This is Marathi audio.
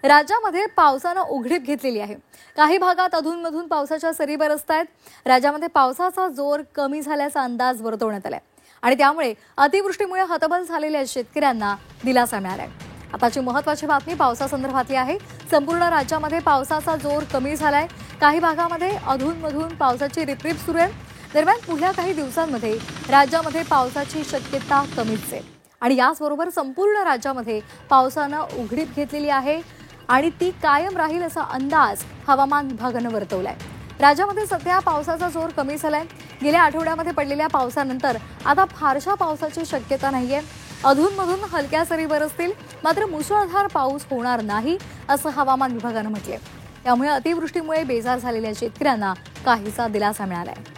राज्यामध्ये पावसानं उघडीप घेतलेली आहे। काही भागात अधूनमधून पावसाच्या सरी बरसतायत। राज्यामध्ये पावसाचा जोर कमी झाल्याचा अंदाज वर्तवण्यात आलाय आणि त्यामुळे अतिवृष्टीमुळे हतबल झालेल्या शेतकऱ्यांना दिलासा मिळालाय। आताची महत्त्वाची बातमी पावसासंदर्भातली आहे। संपूर्ण राज्यामध्ये पावसाचा जोर कमी झालाय। काही भागामध्ये अधूनमधून पावसाची रिपरिप सुरू आहे। दरम्यान पुढल्या काही दिवसांमध्ये राज्यामध्ये पावसाची शक्यता कमीच आहे आणि याचबरोबर संपूर्ण राज्यामध्ये पावसानं उघडीप घेतलेली आहे आणि ती कायम राहील असा अंदाज हवामान विभागानं वर्तवलाय। राज्यामध्ये सध्या पावसाचा जोर कमी झालाय। गेल्या आठवड्यामध्ये पडलेल्या पावसानंतर आता फारशा पावसाची शक्यता नाहीये। अधूनमधून हलक्या सरी बरसतील, मात्र मुसळधार पाऊस होणार नाही असं हवामान विभागानं म्हटलंय। त्यामुळे अतिवृष्टीमुळे बेजार झालेल्या शेतकऱ्यांना काहीसा दिलासा मिळालाय।